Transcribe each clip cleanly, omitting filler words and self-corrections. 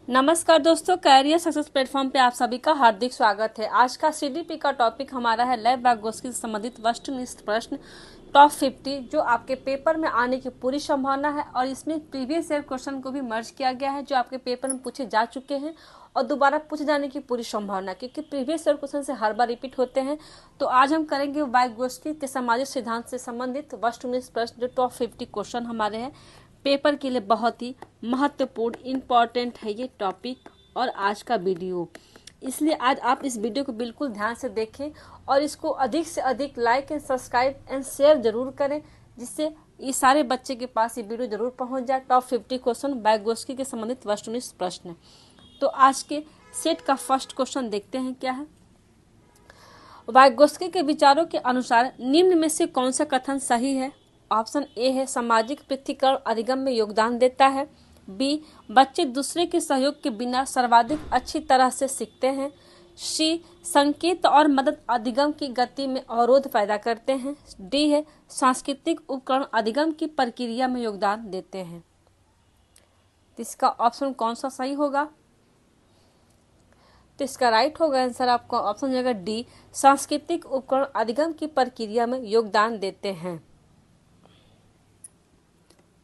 नमस्कार दोस्तों, career success platform पे आप सभी का हार्दिक स्वागत है। आज का सीडीपी का टॉपिक हमारा है लैब बागोस्की से संबंधित वस्तुनिष्ठ प्रश्न टॉप 50 जो आपके पेपर में आने की पूरी संभावना है। और इसमें प्रीवियस ईयर क्वेश्चन को भी मर्ज किया गया है जो आपके पेपर में पूछे जा चुके हैं और दोबारा पूछे जाने की पूरी संभावना, क्योंकि प्रीवियस ईयर क्वेश्चन से हर बार रिपीट होते हैं। तो आज हम करेंगे वाइगोस्की के सामाजिक सिद्धांत से संबंधित वस्तुनिष्ठ प्रश्न जो टॉप 50 क्वेश्चन हमारे हैं। पेपर के लिए बहुत ही महत्वपूर्ण इम्पॉर्टेंट है ये टॉपिक और आज का वीडियो, इसलिए आज आप इस वीडियो को बिल्कुल ध्यान से देखें और इसको अधिक से अधिक like and subscribe and share जरूर करें, जिससे ये सारे बच्चे के पास ये वीडियो जरूर पहुंच जाए। टॉप 50 क्वेश्चन वाइगोस्की के संबंधित वस्तुनिष्ठ प्रश्न। तो आज के सेट का फर्स्ट क्वेश्चन देखते हैं क्या है। वाइगोस्की के विचारों के अनुसार निम्न में से कौन सा कथन सही है। ऑप्शन ए है सामाजिक पृथक्करण अधिगम में योगदान देता है। बी, बच्चे दूसरे के सहयोग के बिना सर्वाधिक अच्छी तरह से सीखते हैं। सी, संकेत और मदद अधिगम की गति में अवरोध पैदा करते हैं। डी है सांस्कृतिक उपकरण अधिगम की प्रक्रिया में योगदान देते हैं। तो इसका ऑप्शन कौन सा सही होगा। तो इसका राइट होगा आंसर आपका ऑप्शन जाएगा डी, सांस्कृतिक उपकरण अधिगम की प्रक्रिया में योगदान देते हैं।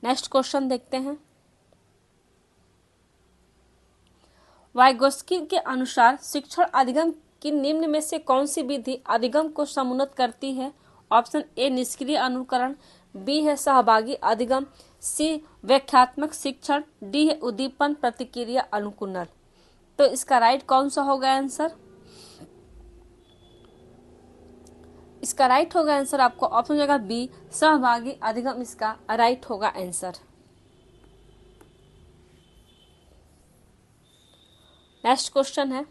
नेक्स्ट क्वेश्चन देखते हैं। वाइगोस्की के अनुसार शिक्षण अधिगम की निम्न में से कौन सी विधि अधिगम को समुन्नत करती है। ऑप्शन ए निष्क्रिय अनुकरण, बी है सहभागी अधिगम, सी व्याख्यात्मक शिक्षण, डी है उद्दीपन प्रतिक्रिया अनुकूलन। तो इसका राइट कौन सा होगा आंसर। इसका राइट होगा आंसर आपको ऑप्शन जाएगा बी, सहभागी अधिगम इसका राइट होगा आंसर। नेक्स्ट क्वेश्चन है।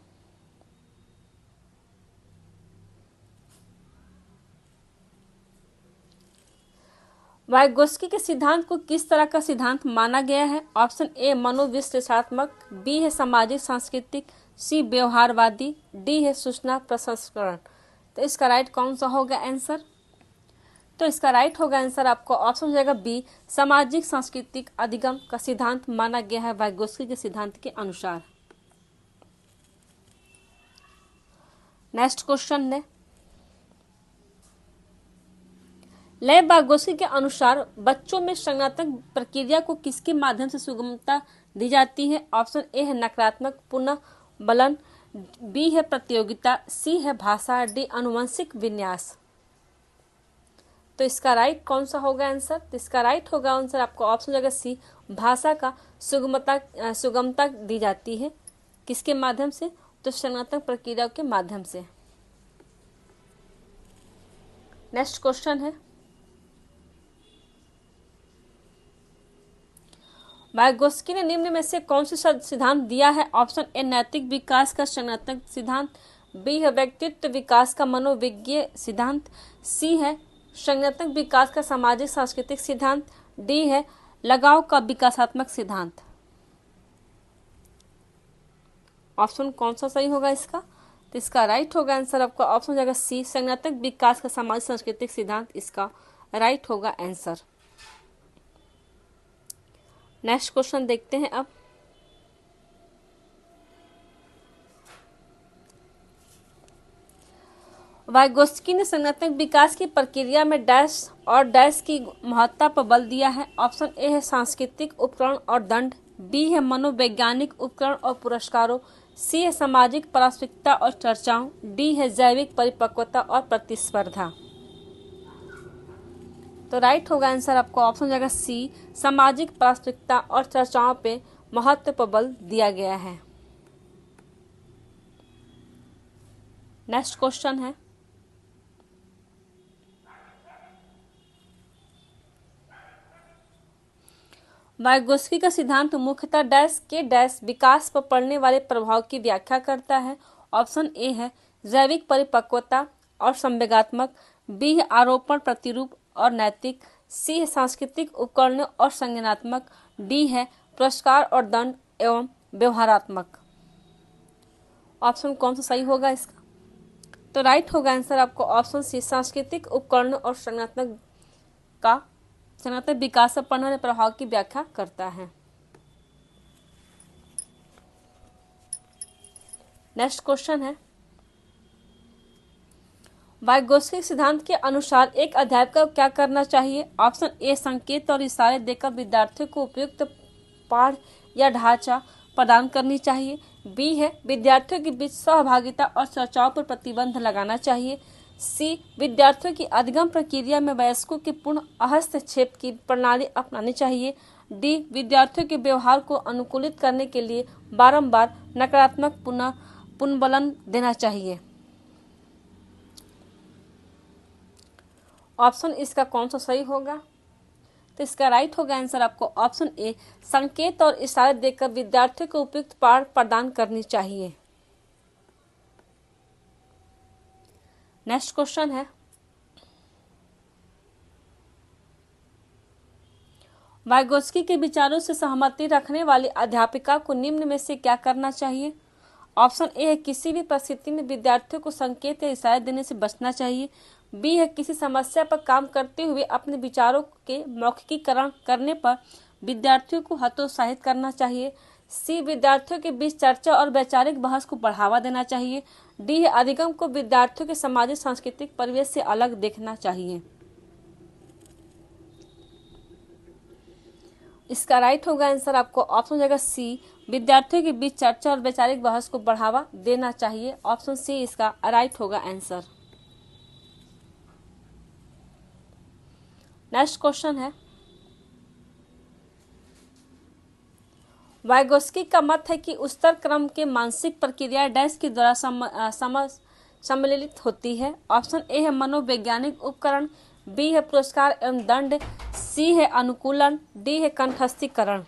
वाइगोस्की के सिद्धांत को किस तरह का सिद्धांत माना गया है। ऑप्शन ए मनोविश्लेषणात्मक, बी है सामाजिक सांस्कृतिक, सी व्यवहारवादी, डी है सूचना प्रसंस्करण। तो इसका राइट कौन सा होगा आंसर। तो इसका राइट होगा आंसर आपको ऑप्शन हो जाएगा बी, सामाजिक सांस्कृतिक अधिगम का सिद्धांत माना गया है वाइगोस्की के सिद्धांत के अनुसार। नेक्स्ट क्वेश्चन है। लैब वाइगोस्की के अनुसार बच्चों में संज्ञानात्मक प्रक्रिया को किसके माध्यम से सुगमता दी जाती है। ऑप्शन ए है नकारात्मक पुनः बलन, बी है प्रतियोगिता, सी है भाषा, डी आनुवंशिक विन्यास। तो इसका राइट कौन सा होगा आंसर। तो इसका राइट होगा आंसर आपको ऑप्शन जाएगा सी, भाषा का सुगमता दी जाती है किसके माध्यम से, तो संज्ञानात्मक प्रक्रिया के माध्यम से। नेक्स्ट क्वेश्चन है। वाइगोस्की ने निम्न में से कौन सा सिद्धांत दिया है। ऑप्शन ए नैतिक विकास का संज्ञानात्मक सिद्धांत, बी है व्यक्तित्व विकास का मनोविज्ञान सिद्धांत, सी है संज्ञानात्मक विकास का सामाजिक सांस्कृतिक सिद्धांत, डी है लगाव का विकासात्मक सिद्धांत। ऑप्शन कौन सा सही होगा इसका। तो इसका राइट होगा आंसर आपका ऑप्शन जाएगा सी, संज्ञानात्मक विकास का सामाजिक सांस्कृतिक सिद्धांत इसका राइट होगा आंसर। नेक्स्ट क्वेश्चन देखते हैं अब। वाइगोस्की ने संज्ञानात्मक विकास की प्रक्रिया में डैश और डैश की महत्ता पर बल दिया है। ऑप्शन ए है सांस्कृतिक उपकरण और दंड, बी है मनोवैज्ञानिक उपकरण और पुरस्कारों, सी है सामाजिक प्रासंगिकता और चर्चाओं, डी है जैविक परिपक्वता और प्रतिस्पर्धा। तो राइट होगा आंसर आपको ऑप्शन जाएगा सी, सामाजिक प्रासंगिकता और चर्चाओं पे महत्व पर बल दिया गया है। नेक्स्ट क्वेश्चन है। वाइगोस्की का सिद्धांत मुख्यतः डैश के डैश विकास पर पड़ने वाले प्रभाव की व्याख्या करता है। ऑप्शन ए है जैविक परिपक्वता और संवेगात्मक, बी है आरोपण प्रतिरूप और नैतिक, सी है सांस्कृतिक उपकरणों और संज्ञानात्मक, डी है पुरस्कार और दंड एवं व्यवहारात्मक। ऑप्शन कौन सा सही होगा इसका। तो राइट होगा आंसर आपको ऑप्शन सी, सांस्कृतिक उपकरणों और संज्ञानात्मक विकास पर पड़ने वाले प्रभाव की व्याख्या करता है। नेक्स्ट क्वेश्चन है, वाइगोत्स्की सिद्धांत के अनुसार एक अध्यापक को क्या करना चाहिए? ऑप्शन ए, संकेत और इशारे देकर विद्यार्थियों को उपयुक्त पाठ या ढांचा प्रदान करनी चाहिए। बी है, विद्यार्थियों के बीच सहभागिता और चर्चाओं पर प्रतिबंध लगाना चाहिए। सी, विद्यार्थियों की अधिगम प्रक्रिया में वयस्कों के पूर्ण हस्तक्षेप की प्रणाली अपनानी चाहिए। डी, विद्यार्थियों के व्यवहार को अनुकूलित करने के लिए बारंबार नकारात्मक पुनर्बलन देना चाहिए। ऑप्शन इसका कौन सा सही होगा? तो इसका राइट होगा आंसर आपको ऑप्शन ए, संकेत और इशारे देकर विद्यार्थियों को उपयुक्त पाठ प्रदान करनी चाहिए। नेक्स्ट क्वेश्चन है, वाइगोत्स्की के विचारों से सहमति रखने वाली अध्यापिका को निम्न में से क्या करना चाहिए? ऑप्शन ए है, किसी भी परिस्थिति में विद्यार्थियों को संकेत या इशारे देने से बचना चाहिए। बी है, किसी समस्या पर काम करते हुए अपने विचारों के मौखिकीकरण करने पर विद्यार्थियों को हतोत्साहित करना चाहिए। सी, विद्यार्थियों के बीच चर्चा और वैचारिक बहस को बढ़ावा देना चाहिए। डी है, अधिगम को विद्यार्थियों के सामाजिक सांस्कृतिक परिवेश से अलग देखना चाहिए। इसका राइट होगा आंसर आपको ऑप्शन जाएगा सी, विद्यार्थियों के बीच चर्चा और वैचारिक बहस को बढ़ावा देना चाहिए। ऑप्शन सी इसका राइट होगा आंसर। नेक्स्ट क्वेश्चन है, वाइगोत्स्की का मत है कि उच्चतर क्रम के मानसिक प्रक्रिया डैश के द्वारा सम्मिलित होती है। ऑप्शन ए है, मनोवैज्ञानिक उपकरण। बी है, पुरस्कार एवं दंड। सी है, अनुकूलन। डी है, कंठस्थीकरण।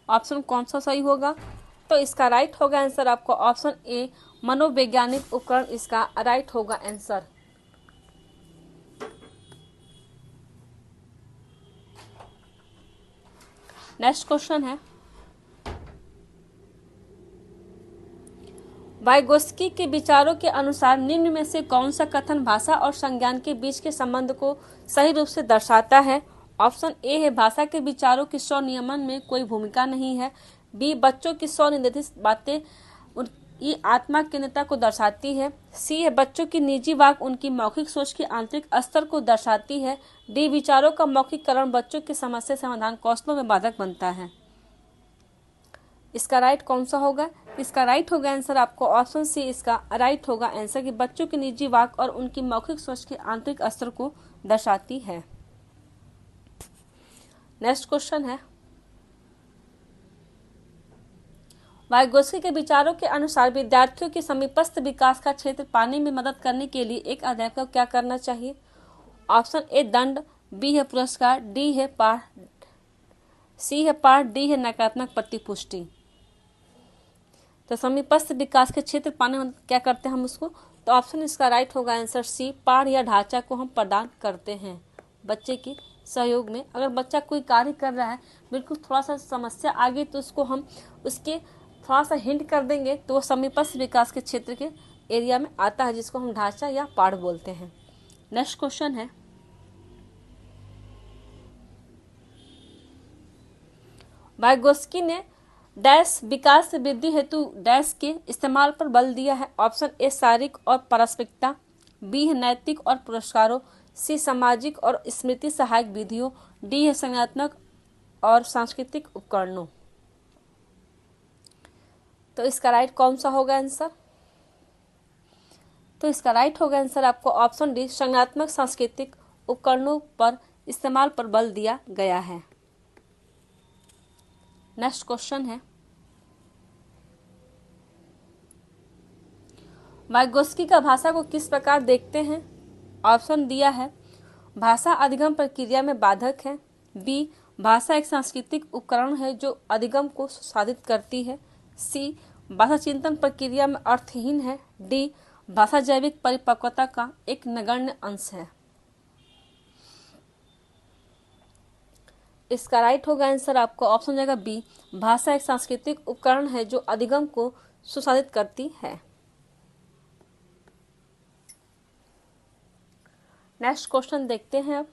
ऑप्शन कौन सा सही होगा? तो इसका राइट होगा आंसर आपको ऑप्शन ए, मनोवैज्ञानिक उपकरण इसका राइट होगा आंसर। नेक्स्ट क्वेश्चन है, वाइगोत्स्की के विचारों के अनुसार निम्न में से कौन सा कथन भाषा और संज्ञान के बीच के संबंध को सही रूप से दर्शाता है? ऑप्शन ए है, भाषा के विचारों के स्वनियमन में कोई भूमिका नहीं है। बी, बच्चों की स्वनिर्देशित बातें उनकी आत्मा केंद्रितता को दर्शाती है। सी है, बच्चों की निजी वाक उनकी मौखिक सोच के आंतरिक स्तर को दर्शाती है। डी, विचारों का मौखिककरण बच्चों की समस्या समाधान कौशलों में बाधक बनता है। इसका राइट कौन सा होगा? इसका राइट होगा आंसर आपको ऑप्शन सी इसका राइट होगा आंसर कि बच्चों की निजी वाक और उनकी मौखिक सोच के आंतरिक स्तर को दर्शाती है। नेक्स्ट क्वेश्चन है, वाइगोत्स्की के विचारों के अनुसार विद्यार्थियों के समीपस्थ विकास का क्षेत्र पाने में मदद करने के लिए एक अध्यापक को क्या करना चाहिए? ऑप्शन ए, दंड। बी है, पुरस्कार। डी है, पाठ। सी है, पाठ। डी है, नकारात्मक प्रतिपुष्टि। तो समीपस्थ विकास के क्षेत्र पाने में क्या करते हैं हम उसको? तो ऑप्शन इसका राइट होगा आंसर सी, पाठ या ढांचा को हम प्रदान करते हैं बच्चे की सहयोग में। अगर बच्चा कोई कार्य कर रहा है, बिल्कुल थोड़ा सा समस्या आ गई, तो उसको हम उसके थोड़ा सा हिंट कर देंगे तो वो समीपस्थ विकास के क्षेत्र के एरिया में आता है, जिसको हम ढांचा या पाठ बोलते हैं। नेक्स्ट क्वेश्चन है, वाइगोत्स्की ने डैश विकास वृद्धि हेतु डैश के इस्तेमाल पर बल दिया है। ऑप्शन ए, शारीरिक और पारस्परिकता। बी है, नैतिक और पुरस्कारों। सी, सामाजिक और स्मृति सहायक विधियों। डी है, संज्ञानात्मक और सांस्कृतिक उपकरणों। तो इसका राइट कौन सा होगा आंसर? तो इसका राइट होगा आंसर आपको ऑप्शन डी, संज्ञानात्मक सांस्कृतिक उपकरणों पर इस्तेमाल पर बल दिया गया है। नेक्स्ट क्वेश्चन है, वाइगोत्स्की का भाषा को किस प्रकार देखते हैं? ऑप्शन दिया है, भाषा अधिगम प्रक्रिया में बाधक है। बी, भाषा एक सांस्कृतिक उपकरण है जो अधिगम को साधित करती है। सी, भाषा चिंतन प्रक्रिया में अर्थहीन है। डी, भाषा जैविक परिपक्वता का एक नगण्य अंश है। इसका राइट होगा आंसर आपको ऑप्शन जाएगा बी, भाषा एक सांस्कृतिक उपकरण है जो अधिगम को सुसाधित करती है। नेक्स्ट क्वेश्चन देखते हैं अब।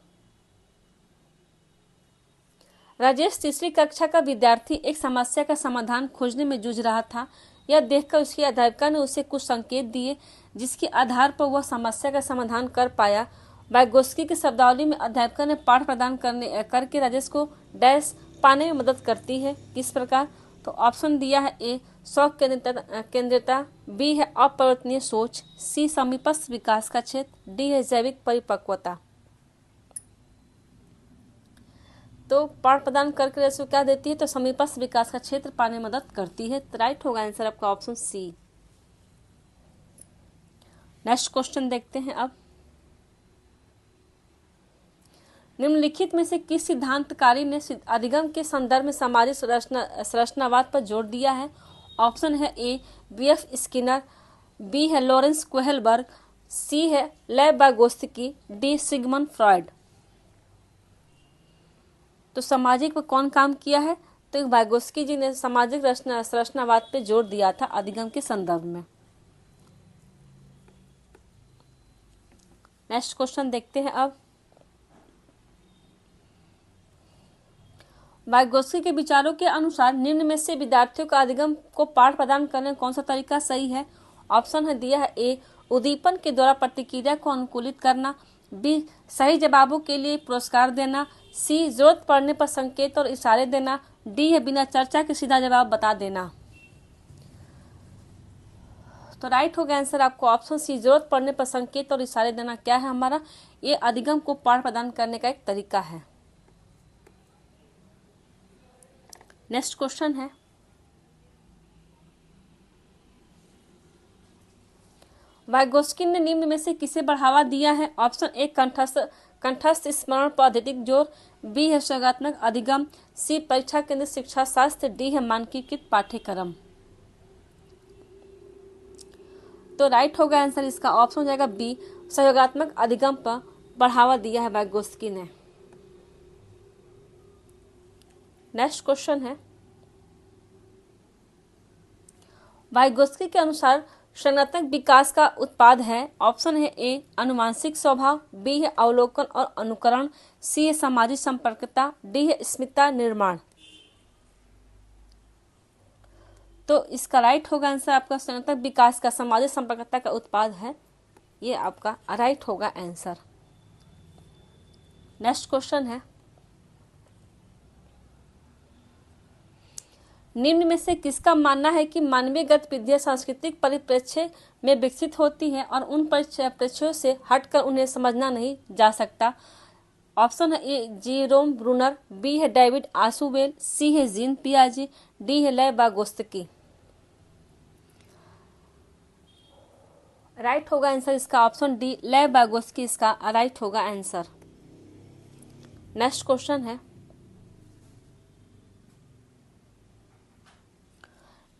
राजेश तीसरी कक्षा का विद्यार्थी एक समस्या का समाधान खोजने में जूझ रहा था। यह देखकर उसकी अध्यापिका ने उसे कुछ संकेत दिए जिसके आधार पर वह समस्या का समाधान कर पाया। वाइगोत्स्की की शब्दावली में अध्यापिका ने पाठ प्रदान करके राजेश को डैश पाने में मदद करती है। किस प्रकार? तो ऑप्शन दिया है ए शौक केंद्रितता, बी है अपरिवर्तनीय सोच, सी समीपस्थ विकास का क्षेत्र, डी है जैविक परिपक्वता। तो पाठ प्रदान करके रेशो क्या देती है? तो समीपस्थ विकास का क्षेत्र पाने में मदद करती है। तो राइट होगा आंसर आपका ऑप्शन सी। नेक्स्ट क्वेश्चन देखते हैं अब। निम्नलिखित में से किस सिद्धांतकारी ने अधिगम के संदर्भ में सामाजिक संरचनावाद पर जोर दिया है? ऑप्शन है ए बी.एफ. स्किनर, बी है लॉरेंस कोहेलबर्ग, सी है लेव वाइगोत्स्की, डी सिगमंड फ्रॉइड। तो सामाजिक पर कौन काम किया है? तो वाइगोत्स्की जी ने सामाजिक संरचनावाद पे जोर दिया था अधिगम के संदर्भ में। नेक्स्ट क्वेश्चन देखते हैं अब। वाइगोत्स्की के विचारों के अनुसार निम्न में से विद्यार्थियों का अधिगम को पाठ प्रदान करने कौन सा तरीका सही है? ऑप्शन है दिया है ए उद्दीपन के द्वारा प्रतिक्रिया को अनुकूलित करना, बी सही जवाबों के लिए पुरस्कार देना, सी जरूरत पड़ने पर संकेत और इशारे देना, डी है बिना चर्चा के सीधा जवाब बता देना। तो राइट होगा आंसर आपको ऑप्शन सी जरूरत पड़ने पर संकेत और इशारे देना। क्या है हमारा? ये अधिगम को पाठ प्रदान करने का एक तरीका है। नेक्स्ट क्वेश्चन है, वाइगोत्स्की ने निम्न में से किसे बढ़ावा दिया है? ऑप्शन ए कंठस्थ स्मरण पर अधिक जोर, बी है सहयोगात्मक अधिगम, सी परीक्षा केंद्रित शिक्षा शास्त्र, डी है मानकीकृत पाठ्यक्रम। तो राइट होगा आंसर इसका ऑप्शन हो जाएगा बी सहयोगात्मक अधिगम पर बढ़ावा दिया है वाइगोत्स्की ने। नेक्स्ट क्वेश्चन है, वाइगोत्स्की के अनुसार संज्ञानात्मक विकास का उत्पाद है। ऑप्शन है ए अनुवांशिक स्वभाव, बी है अवलोकन और अनुकरण, सी है सामाजिक संपर्कता, डी है स्मिता निर्माण। तो इसका राइट होगा आंसर आपका संज्ञानात्मक विकास का सामाजिक संपर्कता का उत्पाद है। ये आपका राइट होगा आंसर। नेक्स्ट क्वेश्चन है, निम्न में से किसका मानना है कि मानवीय गतिविधियां सांस्कृतिक परिप्रेक्ष्य में विकसित होती हैं और उन परिप्रेक्ष्यों से हटकर उन्हें समझना नहीं जा सकता? ऑप्शन है ए जेरोम ब्रूनर, बी है डेविड आशुबेल, सी है जीन पियाजे, डी है लेव वाइगोत्स्की। राइट होगा आंसर इसका ऑप्शन डी लेव वाइगोत्स्की इसका राइट होगा आंसर। नेक्स्ट क्वेश्चन है,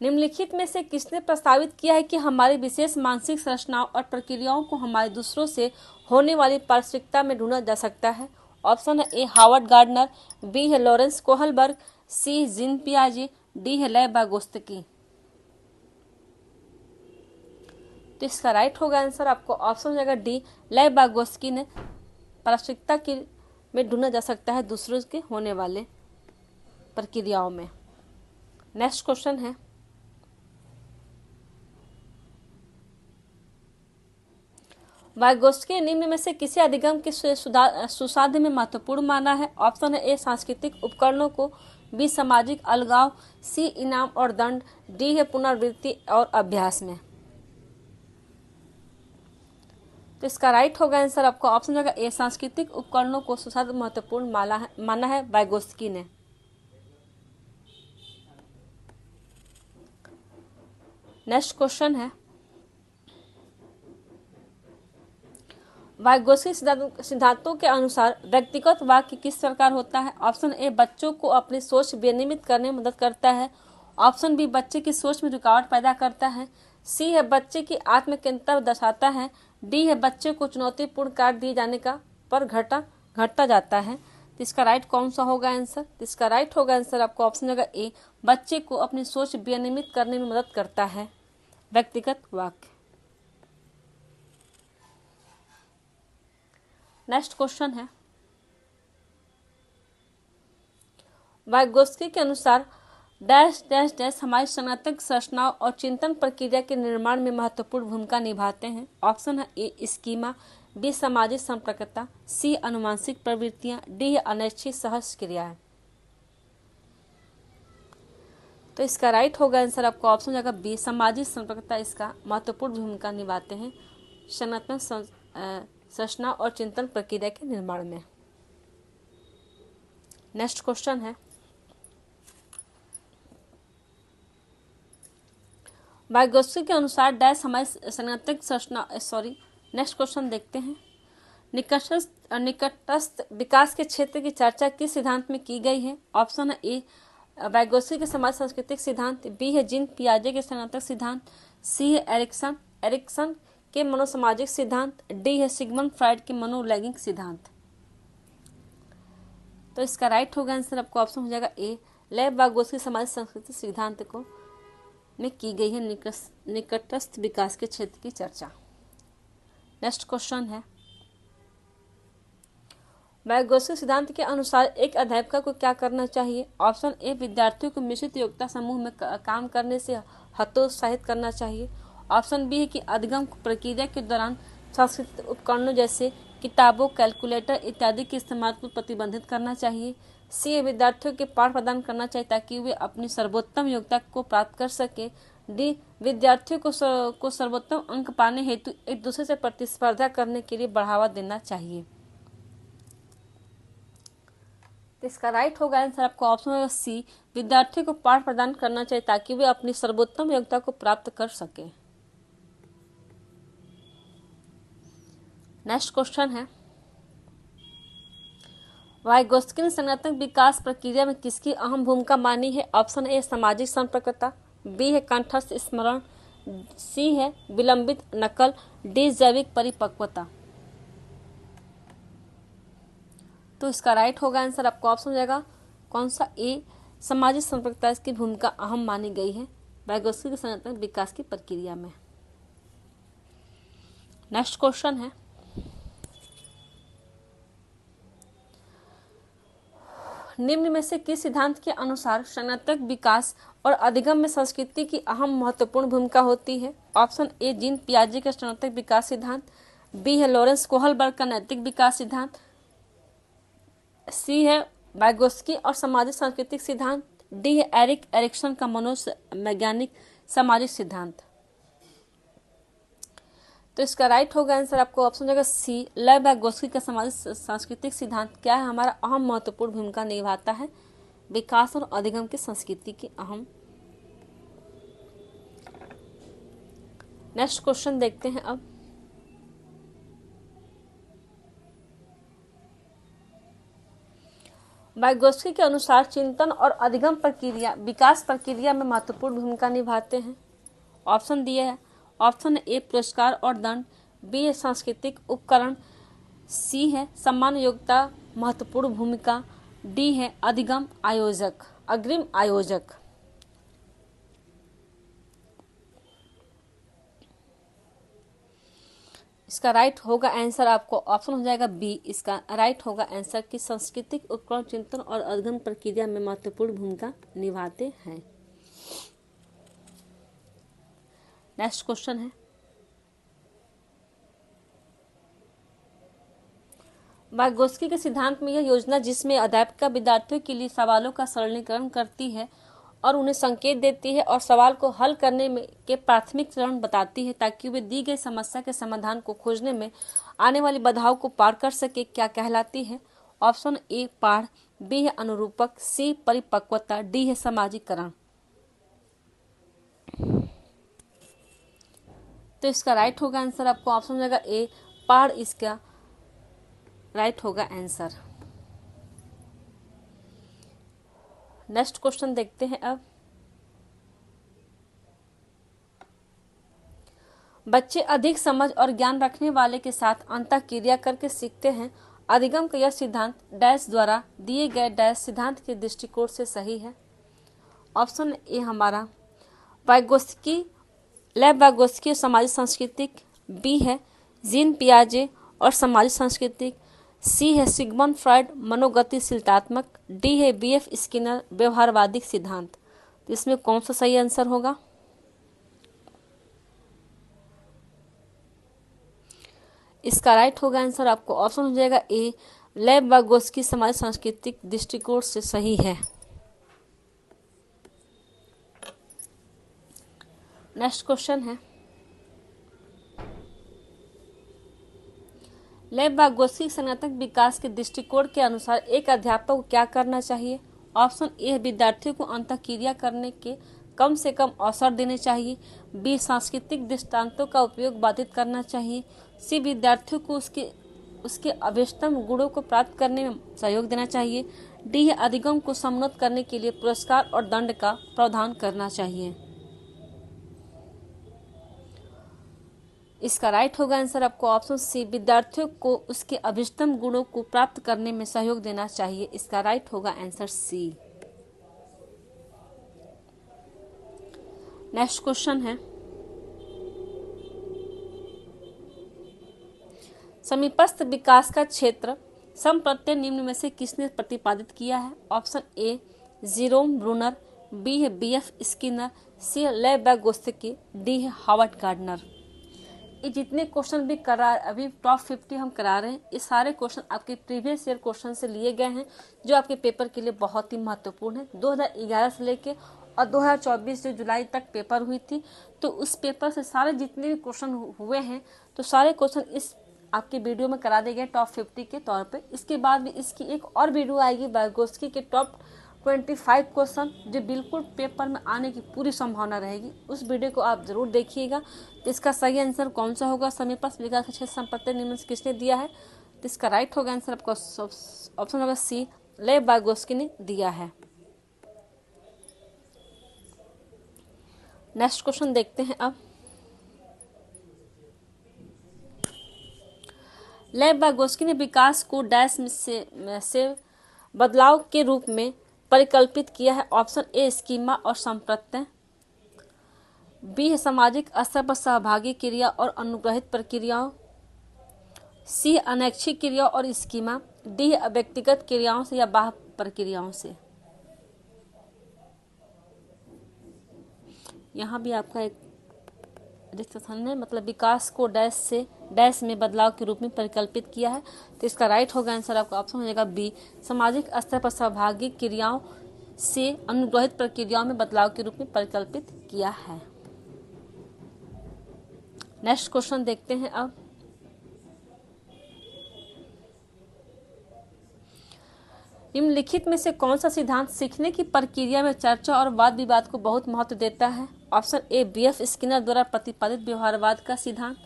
निम्नलिखित में से किसने प्रस्तावित किया है कि हमारी विशेष मानसिक संरचनाओं और प्रक्रियाओं को हमारे दूसरों से होने वाली पारस्परिकता में ढूंढा जा सकता है? ऑप्शन है ए हावर्ड गार्डनर, बी है लॉरेंस कोहलबर्ग, सी जीन पियाजे, डी है लेव वाइगोत्स्की। तो इसका राइट होगा आंसर आपको ऑप्शन हो जाएगा डी लेव वाइगोत्स्की ने पारस्परिकता की में ढूंढा जा सकता है दूसरों के होने वाले प्रक्रियाओं में। नेक्स्ट क्वेश्चन है, वाइगोत्स्की निम्न में से किसी अधिगम के सुसाध्य में महत्वपूर्ण माना है? ऑप्शन है ए सांस्कृतिक उपकरणों को, बी सामाजिक अलगाव, सी इनाम और दंड, डी है पुनरावृत्ति और अभ्यास में। तो इसका राइट होगा आंसर आपको ऑप्शन होगा ए सांस्कृतिक उपकरणों को सुसाध्य महत्वपूर्ण माना है वाइगोत्स्की ने। नेक्स्ट क्वेश्चन है, वाइगोत्स्की सिद्धांतों के अनुसार व्यक्तिगत वाक्य किस प्रकार होता है? ऑप्शन ए बच्चों को अपनी सोच विनियमित करने में मदद करता है, ऑप्शन बी बच्चे की सोच में रुकावट पैदा करता है, सी है बच्चे की आत्मकेंद्रितता दर्शाता है, डी है बच्चे को चुनौतीपूर्ण कार्य दिए जाने का पर घटता जाता है। तो इसका राइट कौन सा होगा आंसर? तो इसका राइट होगा आंसर आपको ऑप्शन होगा ए बच्चे को अपनी सोच विनियमित करने में मदद करता है व्यक्तिगत वाक्य। नेक्स्ट क्वेश्चन है, वाइगोत्स्की के अनुसार डैश डैश डैश हमारी संज्ञानात्मक संरचनाओं और चिंतन प्रक्रिया के निर्माण में महत्वपूर्ण भूमिका निभाते हैं। ऑप्शन है ए स्कीमा, बी सामाजिक संपर्कता, सी अनुवांशिक प्रवृत्तियां, डी अनैच्छिक सहज क्रियाएं। तो इसका राइट होगा आंसर आपका ऑप्शन जाएगा बी सामाजिक संपर्कता इसका महत्वपूर्ण भूमिका निभाते हैं संज्ञानात्मक संरचना और चिंतन प्रक्रिया के निर्माण में। नेक्स्ट क्वेश्चन है, वाइगोत्स्की के अनुसार डैश हमारी संज्ञानात्मक संरचना नेक्स्ट क्वेश्चन देखते हैं। निकटस्थ विकास के क्षेत्र की चर्चा किस सिद्धांत में की गई है? ऑप्शन है ए वाइगोत्स्की के समाज सांस्कृतिक सिद्धांत, बी है जीन पियाजे के संज्ञानात्मक सिद्धांत, सी है एरिक्सन के मनोसामाजिक सिद्धांत, डी है सिगमंड फ्राइड के मनोलैंगिक सिद्धांत। तो इसका राइट होगा आंसर आपको ऑप्शन हो जाएगा ए लेव वाइगोत्स्की समाज सांस्कृतिक सिद्धांत को में की गई है निकटस्थ विकास के क्षेत्र की चर्चा। नेक्स्ट क्वेश्चन है, वाइगोत्स्की सिद्धांत के अनुसार एक अध्यापक को क्या करना चाहिए? ऑप्शन ए विद्यार्थियों को मिश्रित योग्यता समूह में काम करने से हतोत्साहित करना चाहिए। ऑप्शन बी है कि अधिगम प्रक्रिया के दौरान सांस्कृतिक उपकरणों जैसे किताबों, कैलकुलेटर इत्यादि के इस्तेमाल को प्रतिबंधित करना चाहिए। सी है विद्यार्थियों के पाठ प्रदान करना चाहिए ताकि वे अपनी सर्वोत्तम योग्यता को प्राप्त कर सके। डी विद्यार्थियों को सर्वोत्तम अंक पाने हेतु एक दूसरे से प्रतिस्पर्धा करने के लिए बढ़ावा देना चाहिए। तो इसका राइट होगा आंसर आपको ऑप्शन होगा सी विद्यार्थियों को पाठ प्रदान करना चाहिए ताकि वे अपनी सर्वोत्तम योग्यता को प्राप्त कर सके। नेक्स्ट क्वेश्चन है, वाइगोत्स्की ने संज्ञानात्मक विकास प्रक्रिया में किसकी अहम भूमिका मानी है? ऑप्शन ए सामाजिक संपर्कता, बी है कंठस्थ स्मरण, सी है विलंबित नकल, डी जैविक परिपक्वता। तो इसका राइट होगा आंसर आपको ऑप्शन हो जाएगा कौन सा ए सामाजिक संपर्कता इसकी भूमिका अहम मानी गई है वाइगोत्स्की के संज्ञानात्मक विकास की प्रक्रिया में। नेक्स्ट क्वेश्चन है, निम्न में से किस सिद्धांत के अनुसार संज्ञानात्मक विकास और अधिगम में संस्कृति की अहम महत्वपूर्ण भूमिका होती है? ऑप्शन ए जीन पियाजे का संज्ञानात्मक विकास सिद्धांत, बी है लॉरेंस कोहलबर्ग का नैतिक विकास सिद्धांत, सी है वाइगोत्स्की और सामाजिक सांस्कृतिक सिद्धांत, डी है एरिक्सन का मनोवैज्ञानिक सामाजिक सिद्धांत। तो इसका राइट होगा आंसर आपको ऑप्शन हो जाएगा सी लेव वाइगोत्स्की का सामाजिक सांस्कृतिक सिद्धांत क्या है हमारा अहम महत्वपूर्ण भूमिका निभाता है विकास और अधिगम की संस्कृति की अहम। नेक्स्ट क्वेश्चन देखते हैं अब, वाइगोत्स्की के अनुसार चिंतन और अधिगम प्रक्रिया विकास प्रक्रिया में महत्वपूर्ण भूमिका निभाते हैं। ऑप्शन दिए है, ऑप्शन ए पुरस्कार और दंड, बी है सांस्कृतिक उपकरण, सी है सम्मान योग्यता महत्वपूर्ण भूमिका, डी है अधिगम आयोजक अग्रिम आयोजक। इसका राइट होगा आंसर आपको ऑप्शन हो जाएगा बी। इसका राइट होगा आंसर कि सांस्कृतिक उपकरण चिंतन और अधिगम प्रक्रिया में महत्वपूर्ण भूमिका निभाते हैं। नेक्स्ट क्वेश्चन है, वाइगोत्स्की के सिद्धांत में यह योजना जिसमें अध्यापिका विद्यार्थियों के लिए सवालों का सरलीकरण करती है और उन्हें संकेत देती है और सवाल को हल करने में के प्राथमिक चरण बताती है ताकि वे दी गई समस्या के समाधान को खोजने में आने वाली बाधाओं को पार कर सके, क्या कहलाती है? ऑप्शन ए पाढ़, बी है अनुरूपक, सी परिपक्वता, डी है सामाजिकरण। तो इसका राइट होगा आंसर आपको ऑप्शन हो जाएगा ए पाढ़, इसका राइट होगा आंसर। नेक्स्ट क्वेश्चन देखते हैं अब, बच्चे अधिक समझ और ज्ञान रखने वाले के साथ अंतःक्रिया करके सीखते हैं। अधिगम का यह सिद्धांत डैश द्वारा दिए गए डैश सिद्धांत के दृष्टिकोण से सही है। ऑप्शन ए हमारा वाइगोत्स्की लेव वाइगोत्स्की सामाजिक सांस्कृतिक, बी है जीन पियाजे और सामाजिक सांस्कृतिक, सी है सिगमंड फ्राइड मनोगतिशीलतात्मक, डी है बीएफ स्किनर व्यवहारवादी सिद्धांत। तो इसमें कौन सा सही आंसर होगा? इसका राइट होगा आंसर आपको ऑप्शन हो जाएगा ए, लेव वागोस्की समाज सांस्कृतिक दृष्टिकोण से सही है। नेक्स्ट क्वेश्चन है, लेव वागोस्की संज्ञानात्मक विकास के दृष्टिकोण के अनुसार एक अध्यापक को क्या करना चाहिए? ऑप्शन ए, विद्यार्थियों को अंतःक्रिया करने के कम से कम अवसर देने चाहिए। बी, सांस्कृतिक दृष्टांतों का उपयोग बाधित करना चाहिए। सी, विद्यार्थियों को उसके अभिष्टतम गुणों को प्राप्त करने में सहयोग देना चाहिए। डी है, अधिगम को सम्मत करने के लिए पुरस्कार और दंड का प्रावधान करना चाहिए। इसका राइट होगा आंसर आपको ऑप्शन सी, विद्यार्थियों को उसके अभिष्टतम गुणों को प्राप्त करने में सहयोग देना चाहिए। इसका राइट होगा आंसर सी। नेक्स्ट क्वेश्चन है, समीपस्थ विकास का क्षेत्र समप्रत्यय निम्न में से किसने प्रतिपादित किया है? Option A, Jerome Bruner. B है बीएफ स्किनर। सी है लेव वागोस्की। डी है हावर्ड गार्डनर। ये जितने क्वेश्चन भी अभी टॉप 50 हम करा रहे हैं, ये सारे क्वेश्चन आपके प्रीवियस ईयर क्वेश्चन से लिए गए हैं, जो आपके पेपर के लिए बहुत ही महत्वपूर्ण है। 2011 से लेके और 2024 जो जुलाई तक पेपर हुई थी, तो उस पेपर से सारे जितने भी क्वेश्चन हुए हैं, तो सारे क्वेश्चन इस आपके वीडियो में करा दिए गए टॉप 50 के तौर पे। इसके बाद भी इसकी एक और वीडियो आएगी वागोस्की के टॉप 25 क्वेश्चन, जो बिल्कुल पेपर में आने की पूरी संभावना रहेगी। उस वीडियो को आप जरूर देखिएगा। तो इसका सही आंसर कौन सा होगा? समीपस्थ विकास का क्षेत्र संप्रत्यय निम्न से किसने दिया है? तो इसका राइट होगा आंसर आपको ऑप्शन नंबर सी, लेव वागोस्की ने दिया है। नेक्स्ट क्वेश्चन देखते हैं अब, लेव वागोस्की ने विकास को डैश से बदलाव के रूप में परिकल्पित किया है। ऑप्शन ए, स्कीमा और संप्रत्यय। बी है सामाजिक स्तर पर सहभागी क्रिया और अनुग्रहित प्रक्रियाओं। सी, अनैच्छिक क्रिया और स्कीमा। डी है व्यक्तिगत क्रियाओं से या बाह्य प्रक्रियाओं से। यहाँ भी आपका एक डिस्कशन है, मतलब विकास को डैश में बदलाव के रूप में परिकल्पित किया है। तो इसका राइट होगा आंसर आपका ऑप्शन हो जाएगा बी, सामाजिक स्तर पर सहभागी क्रियाओं से अनुग्रहित प्रक्रियाओं में बदलाव के रूप में परिकल्पित किया है। नेक्स्ट क्वेश्चन देखते हैं अब, निम्नलिखित में से कौन सा सिद्धांत सीखने की प्रक्रिया में चर्चा और वाद विवाद को बहुत महत्व देता है? ऑप्शन ए, बीएफ स्किनर द्वारा प्रतिपादित व्यवहारवाद का सिद्धांत।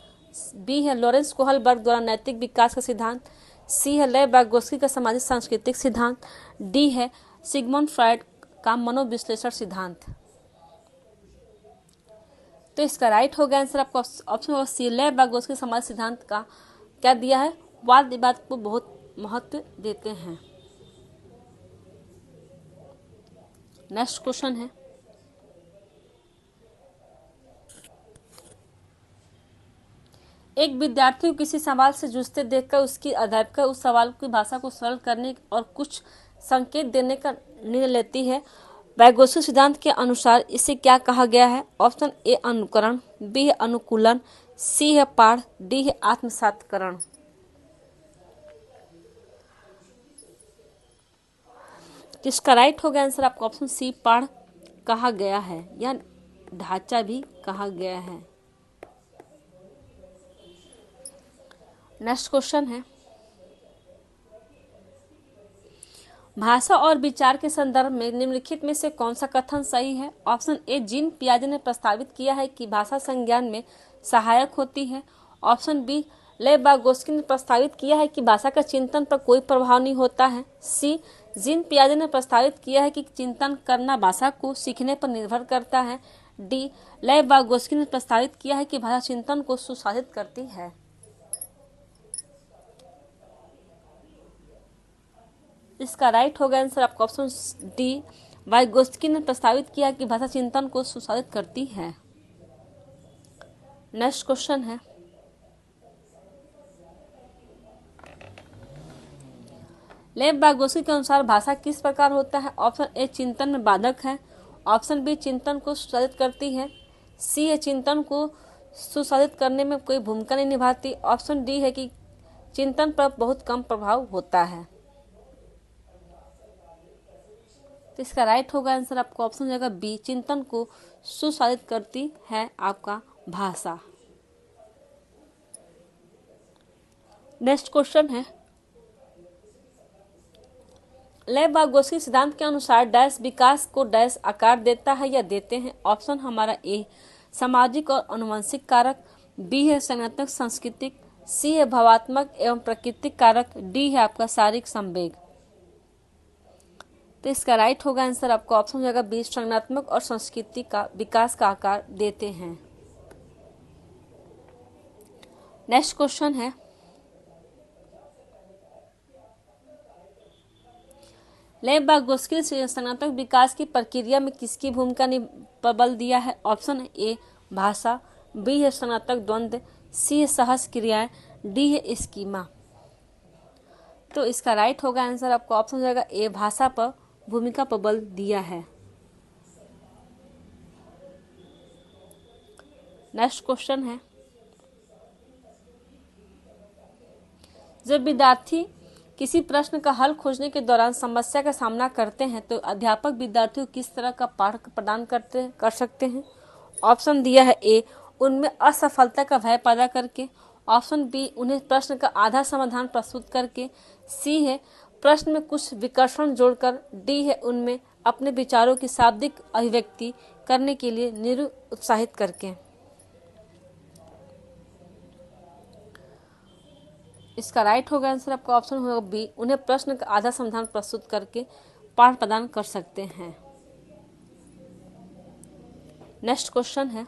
बी है लॉरेंस कोहलबर्ग द्वारा नैतिक विकास का सिद्धांत। सी है लेव वागोस्की का सामाजिक सांस्कृतिक सिद्धांत। डी है सिगमंड फ्रायड का मनोविश्लेषण सिद्धांत। तो इसका राइट होगा आंसर आपको ऑप्शन सी, लेव वागोस्की समाज सिद्धांत का क्या दिया है? वाद विवाद को बहुत महत्व देते हैं। नेक्स्ट क्वेश्चन है, एक विद्यार्थी को किसी सवाल से जूझते देखकर उसकी अध्यापिका उस सवाल की भाषा को सरल करने और कुछ संकेत देने का निर्णय लेती है। वागोस्की सिद्धांत के अनुसार इसे क्या कहा गया है? ऑप्शन ए, अनुकरण। बी है अनुकूलन। सी है पाठ। डी है आत्मसातकरण। जिसका राइट होगा आंसर आपको ऑप्शन सी, पाठ कहा गया है या ढांचा भी कहा गया है। नेक्स्ट क्वेश्चन है, भाषा और विचार के संदर्भ में निम्नलिखित में से कौन सा कथन सही है? ऑप्शन ए, जीन पियाजे ने प्रस्तावित किया है कि भाषा संज्ञान में सहायक होती है। ऑप्शन बी, लेव वागोस्की ने प्रस्तावित किया है कि भाषा का चिंतन पर कोई प्रभाव नहीं होता है। सी, जीन पियाजे ने प्रस्तावित किया है कि चिंतन करना भाषा को सीखने पर निर्भर करता है। डी, लेव वागोस्की ने प्रस्तावित किया है कि भाषा चिंतन को सुशासित करती है। इसका राइट होगा आंसर आपका ऑप्शन डी, वागोस्की ने प्रस्तावित किया कि भाषा चिंतन को सुशासित करती है। नेक्स्ट क्वेश्चन है, लेव वागोस्की के अनुसार भाषा किस प्रकार होता है? ऑप्शन ए, चिंतन में बाधक है। ऑप्शन बी चिंतन को सुशासित करती है, सी है चिंतन को सुशासित करने में कोई भूमिका नहीं निभाती, ऑप्शन डी है कि चिंतन पर बहुत कम प्रभाव होता है। तो इसका राइट होगा आंसर आपका ऑप्शन हो जाएगा बी, चिंतन को सुशासित करती है आपका भाषा। नेक्स्ट क्वेश्चन है, लेव-वागोस्की सिद्धांत के अनुसार डैश विकास को डैश आकार देता है या देते हैं। ऑप्शन हमारा ए सामाजिक और आनुवंशिक कारक, बी है संज्ञानात्मक सांस्कृतिक, सी है भावात्मक एवं प्राकृतिक कारक, डी है आपका शारीरिक संवेग। तो इसका राइट होगा आंसर आपका ऑप्शन हो जाएगा बी, संज्ञानात्मक और संस्कृति का विकास का आकार देते हैं। नेक्स्ट क्वेश्चन है, लेव-वागोस्की ने संज्ञानात्मक विकास की प्रक्रिया में किसकी भूमिका पर बल दिया है। ऑप्शन ए भाषा, बी है संज्ञानात्मक द्वंद्व, सी है सहज क्रियाएं, डी है स्कीमा। तो इसका राइट होगा आंसर आपका ऑप्शन हो जाएगा ए, भाषा पर भूमिका पर बल दिया है। नेक्स्ट क्वेश्चन है, जब विद्यार्थी किसी प्रश्न का हल खोजने के दौरान समस्या का सामना करते हैं तो अध्यापक विद्यार्थियों को किस तरह का पाठ प्रदान कर सकते हैं। ऑप्शन दिया है ए, उनमें असफलता का भय पैदा करके, ऑप्शन बी उन्हें प्रश्न का आधा समाधान प्रस्तुत करके, सी है प्रश्न में कुछ विकर्षण जोड़कर, डी है उनमें अपने विचारों की शाब्दिक अभिव्यक्ति करने के लिए निरुत्साहित करके। इसका राइट होगा आंसर आपका ऑप्शन होगा बी, उन्हें प्रश्न का आधा समाधान प्रस्तुत करके पाठ प्रदान कर सकते हैं। नेक्स्ट क्वेश्चन है,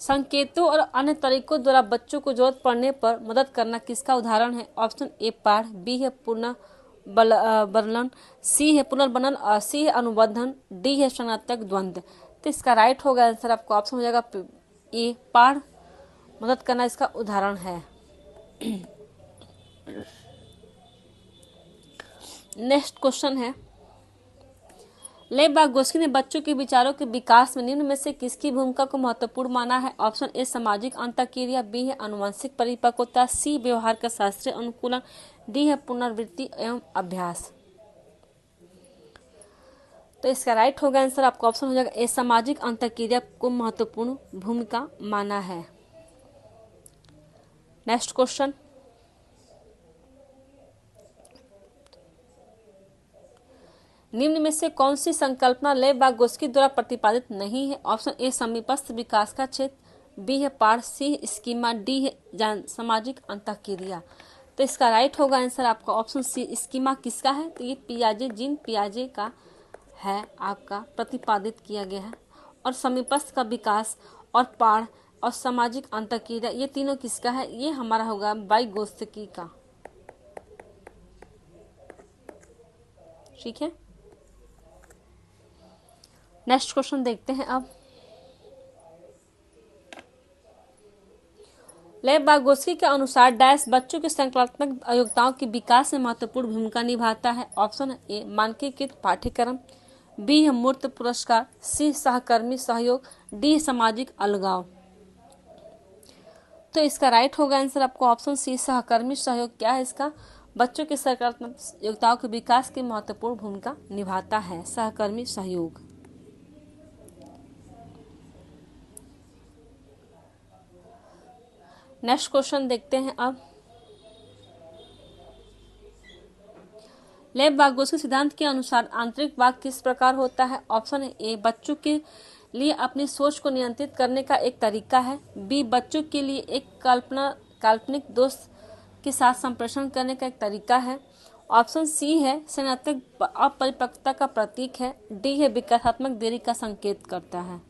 संकेतों और अन्य तरीकों द्वारा बच्चों को जरूरत पड़ने पर मदद करना किसका उदाहरण है। ऑप्शन ए पाठ, बी है पुनर्वर्णन, सी है पुनर्वर्णन, सी है अनुबंधन, डी है संज्ञानात्मक द्वंद्व। तो इसका राइट होगा आंसर आपका ऑप्शन हो जाएगा ए, पाठ मदद करना इसका उदाहरण है। नेक्स्ट क्वेश्चन है, लेव-वागोस्की ने बच्चों के विचारों के विकास में निम्न में से किसकी भूमिका को महत्वपूर्ण माना है। ऑप्शन ए सामाजिक अंतःक्रिया, बी है आनुवंशिक परिपक्वता, सी व्यवहार का शास्त्रीय अनुकूलन, डी है पुनरावृत्ति एवं अभ्यास। तो इसका राइट होगा आंसर आपका ऑप्शन हो जाएगा ए, सामाजिक अंतःक्रिया को महत्वपूर्ण भूमिका माना है। नेक्स्ट क्वेश्चन, निम्न में से कौन सी संकल्पना लेव-वागोस्की द्वारा प्रतिपादित नहीं है। ऑप्शन ए समीपस्थ विकास का क्षेत्र, बी है पाठ, सी स्कीमा, डी है सामाजिक अंतःक्रिया। तो इसका राइट होगा आंसर आपका ऑप्शन सी, स्कीमा किसका है। तो ये पियाजे, जीन पियाजे का है आपका प्रतिपादित किया गया है, और समीपस्थ का विकास और पाठ और सामाजिक अंतःक्रिया ये तीनों किसका है, ये हमारा होगा वाइगोत्स्की का। ठीक है, नेक्स्ट क्वेश्चन देखते हैं अब, लेव-वागोस्की के अनुसार डैश बच्चों के संकल्पात्मक योग्यताओं के विकास में महत्वपूर्ण भूमिका निभाता है। ऑप्शन ए मानकीकृत पाठ्यक्रम, बी है मूर्त पुरस्कार, सी सहकर्मी सहयोग, डी सामाजिक अलगाव। तो इसका राइट होगा आंसर आपको ऑप्शन सी, सहकर्मी सहयोग क्या है इसका, बच्चों के सकारात्मक योग्यताओं के विकास की महत्वपूर्ण भूमिका निभाता है सहकर्मी सहयोग। नेक्स्ट क्वेश्चन देखते हैं अब, लेव-वागोस्की सिद्धांत के अनुसार आंतरिक वाक किस प्रकार होता है। ऑप्शन ए बच्चों के लिए अपनी सोच को नियंत्रित करने का एक तरीका है, बी बच्चों के लिए एक काल्पनिक दोस्त के साथ संप्रेषण करने का एक तरीका है, ऑप्शन सी है संज्ञानात्मक अपरिपक्वता का प्रतीक है, डी है विकासात्मक देरी का संकेत करता है।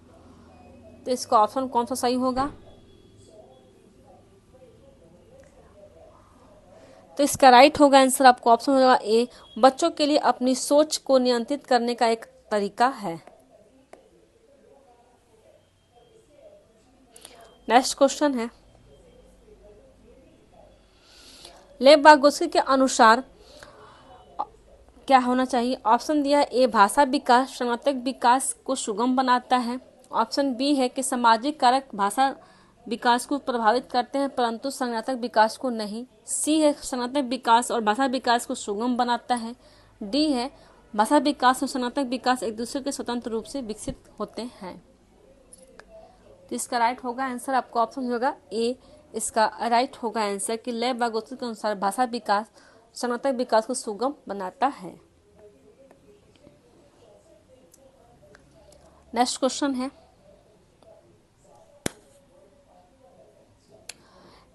तो इसका ऑप्शन कौन सा सही होगा। तो इसका राइट होगा आंसर आपको ऑप्शन होगा ए, बच्चों के लिए अपनी सोच को नियंत्रित करने का एक तरीका है। नेक्स्ट क्वेश्चन है, लेव वागोस्की के अनुसार क्या होना चाहिए? ऑप्शन दिया है ए, भाषा विकास संज्ञानात्मक विकास को सुगम बनाता है। ऑप्शन बी है कि सामाजिक कारक भाषा विकास को प्रभावित करते हैं परंतु संज्ञानात्मक विकास को नहीं। सी है, संज्ञानात्मक विकास और भाषा विकास को सुगम बनाता है। डी है, भाषा विकास और संज्ञानात्मक विकास एक दूसरे के स्वतंत्र रूप से विकसित होते हैं। तो इसका राइट होगा आंसर, आपका ऑप्शन होगा ए, इसका राइट होगा आंसर कि लेव वागोस्की के अनुसार भाषा विकास संज्ञानात्मक विकास को सुगम बनाता है। नेक्स्ट क्वेश्चन है,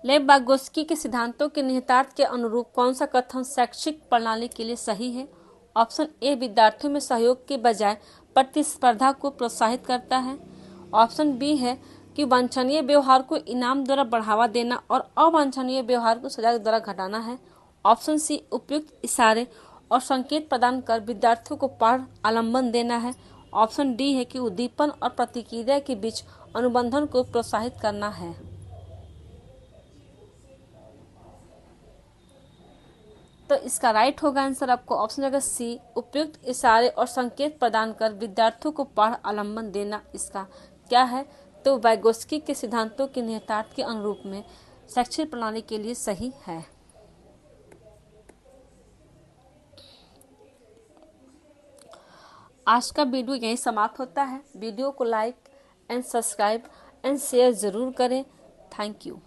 लेव वागोस्की के सिद्धांतों के निहितार्थ के अनुरूप कौन सा कथन शैक्षिक प्रणाली के लिए सही है? ऑप्शन ए, विद्यार्थियों में सहयोग के बजाय प्रतिस्पर्धा को प्रोत्साहित करता है। ऑप्शन बी है कि वांछनीय व्यवहार को इनाम द्वारा बढ़ावा देना और अवांछनीय व्यवहार को सजा द्वारा घटाना है। ऑप्शन सी, उपयुक्त इशारे और संकेत प्रदान कर विद्यार्थियों को पाठ आलम्बन देना है। ऑप्शन डी है कि उद्दीपन और प्रतिक्रिया के बीच अनुबंधन को प्रोत्साहित करना है। तो इसका राइट होगा आंसर आपको ऑप्शन होगा सी, उपयुक्त इशारे और संकेत प्रदान कर विद्यार्थियों को पाठ आलम्बन देना इसका क्या है? तो वागोस्की के सिद्धांतों के निहितार्थ के अनुरूप में शैक्षिक प्रणाली के लिए सही है। आज का वीडियो यहीं समाप्त होता है। वीडियो को like and subscribe and share जरूर करें। Thank you.